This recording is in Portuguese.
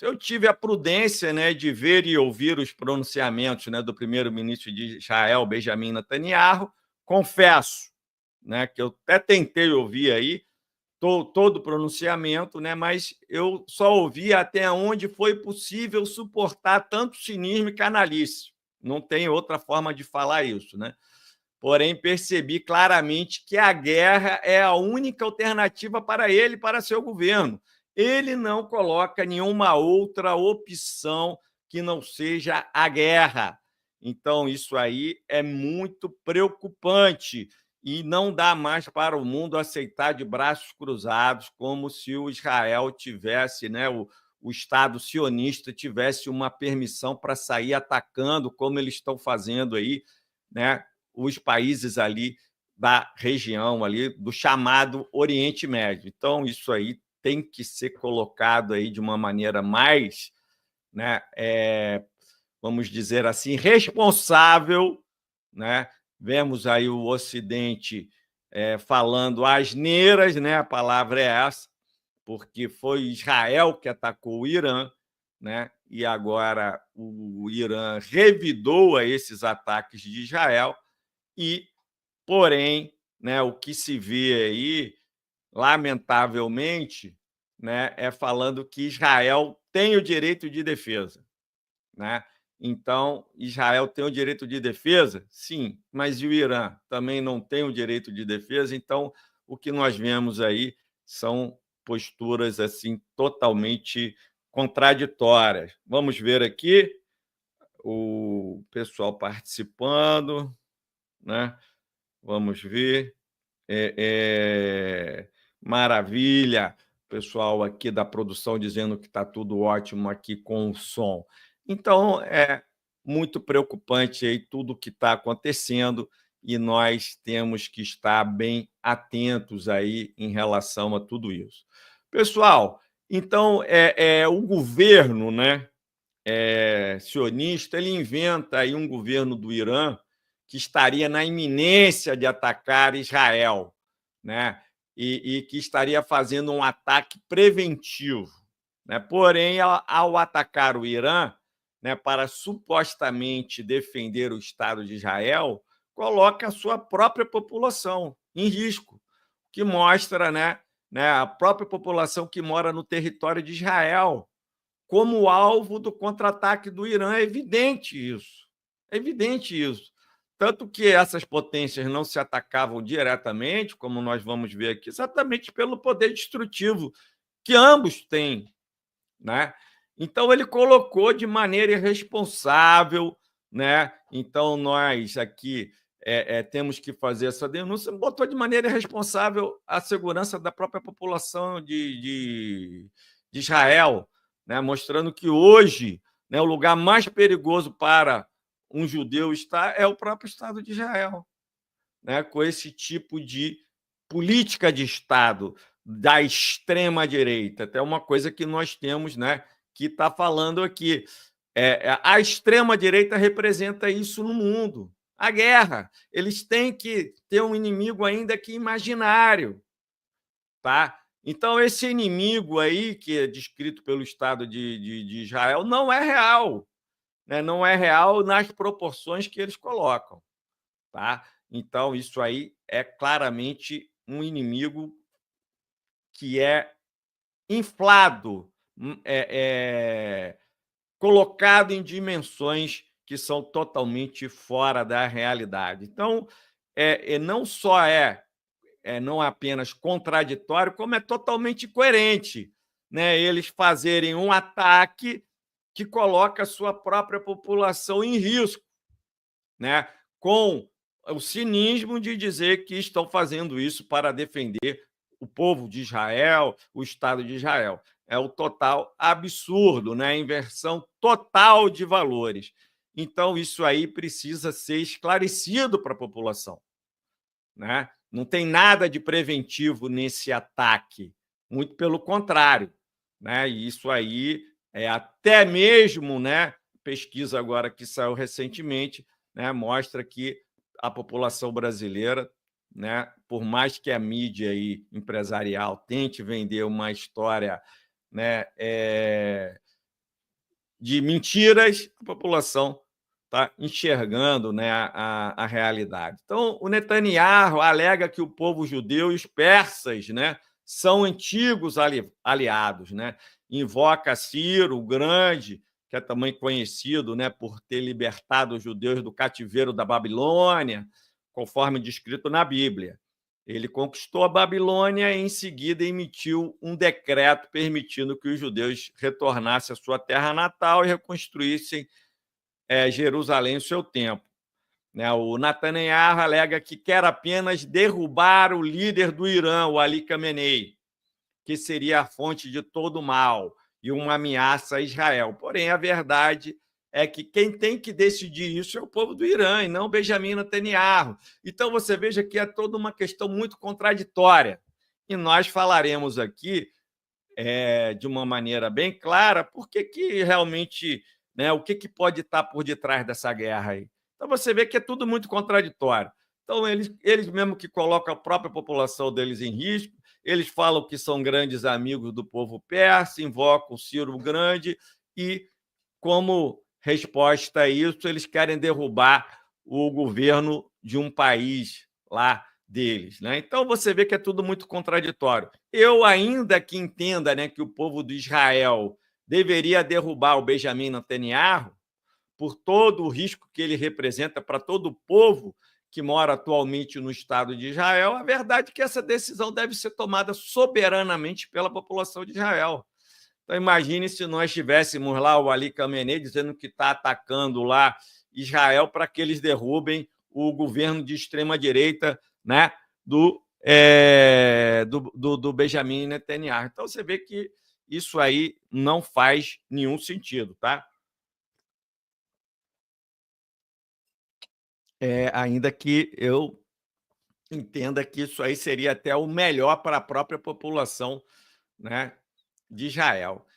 Eu tive a prudência, né, de ver e ouvir os pronunciamentos, né, do primeiro-ministro de Israel, Benjamin Netanyahu. Confesso, né, que eu até tentei ouvir aí todo o pronunciamento, né, mas eu só ouvi até onde foi possível suportar tanto cinismo e canalice. Não tem outra forma de falar isso, né? Porém, percebi claramente que a guerra é a única alternativa para ele e para seu governo. Ele não coloca nenhuma outra opção que não seja a guerra. Então, isso aí é muito preocupante e não dá mais para o mundo aceitar de braços cruzados, como se o Israel tivesse, né, o Estado sionista tivesse uma permissão para sair atacando, como eles estão fazendo aí, né, os países ali da região ali do chamado Oriente Médio. Então, isso aí tem que ser colocado aí de uma maneira mais, né, vamos dizer assim, responsável, né? Vemos aí o Ocidente falando asneiras, né? A palavra é essa, porque foi Israel que atacou o Irã, né? E agora o Irã revidou esses ataques de Israel e, porém, né, o que se vê aí, lamentavelmente, né, é falando que Israel tem o direito de defesa, né? Então, Israel tem o direito de defesa? Sim, mas e o Irã também não tem o direito de defesa? Então, o que nós vemos aí são posturas assim totalmente contraditórias. Vamos ver aqui o pessoal participando, né? Vamos ver. Maravilha, pessoal aqui da produção dizendo que está tudo ótimo aqui com o som. Então, é muito preocupante aí tudo o que está acontecendo e nós temos que estar bem atentos aí em relação a tudo isso. Pessoal, então, o governo, né, sionista, ele inventa aí um governo do Irã que estaria na iminência de atacar Israel, né? E que estaria fazendo um ataque preventivo, né? Porém, ao atacar o Irã, né, para supostamente defender o Estado de Israel, coloca a sua própria população em risco, que mostra, né, a própria população que mora no território de Israel como alvo do contra-ataque do Irã. É evidente isso. É evidente isso. Tanto que essas potências não se atacavam diretamente, como nós vamos ver aqui, exatamente pelo poder destrutivo que ambos têm, né? Então, ele colocou de maneira irresponsável, né? Então, nós aqui temos que fazer essa denúncia, botou de maneira irresponsável a segurança da própria população de Israel, né? Mostrando que hoje, né, o lugar mais perigoso para um judeu estar é o próprio Estado de Israel, né? Com esse tipo de política de Estado da extrema-direita. Até uma coisa que nós temos, né, que está falando aqui. A extrema-direita representa isso no mundo. A guerra. Eles têm que ter um inimigo ainda que imaginário. Tá? Então, esse inimigo aí, que é descrito pelo Estado de Israel, não é real. Né? Não é real nas proporções que eles colocam. Tá? Então, isso aí é claramente um inimigo que é inflado, colocado em dimensões que são totalmente fora da realidade. Então, não só não apenas contraditório, como é totalmente coerente, né? Eles fazerem um ataque que coloca a sua própria população em risco, né? Com o cinismo de dizer que estão fazendo isso para defender o povo de Israel, o Estado de Israel. É o total absurdo, né? A inversão total de valores. Então, isso aí precisa ser esclarecido para a população, né? Não tem nada de preventivo nesse ataque, muito pelo contrário, né? E isso aí até mesmo, né, pesquisa agora que saiu recentemente, né, mostra que a população brasileira, né, por mais que a mídia aí empresarial tente vender uma história né, de mentiras, a população está enxergando, né, a realidade. Então, o Netanyahu alega que o povo judeu e os persas, né, são antigos aliados, né? Invoca Ciro o Grande, que é também conhecido, né, por ter libertado os judeus do cativeiro da Babilônia, conforme descrito na Bíblia. Ele conquistou a Babilônia e, em seguida, emitiu um decreto permitindo que os judeus retornassem à sua terra natal e reconstruíssem Jerusalém, o seu templo. O Netanyahu alega que quer apenas derrubar o líder do Irã, o Ali Khamenei, que seria a fonte de todo o mal e uma ameaça a Israel. Porém, a verdade é que quem tem que decidir isso é o povo do Irã e não Benjamin Netanyahu. Então, você veja que é toda uma questão muito contraditória. E nós falaremos aqui, de uma maneira bem clara, por que realmente, né, o que pode estar por detrás dessa guerra aí. Então, você vê que é tudo muito contraditório. Então, eles mesmo que colocam a própria população deles em risco, eles falam que são grandes amigos do povo persa, invocam Ciro o Grande e, como resposta a isso, eles querem derrubar o governo de um país lá deles, né? Então, você vê que é tudo muito contraditório. Eu ainda que entenda, né, que o povo de Israel deveria derrubar o Benjamin Netanyahu por todo o risco que ele representa para todo o povo que mora atualmente no Estado de Israel, a verdade é que essa decisão deve ser tomada soberanamente pela população de Israel. Então, imagine se nós tivéssemos lá o Ali Khamenei dizendo que está atacando lá Israel para que eles derrubem o governo de extrema-direita, né, do Benjamin Netanyahu. Então, você vê que isso aí não faz nenhum sentido, tá? Ainda que eu entenda que isso aí seria até o melhor para a própria população, né, de Israel.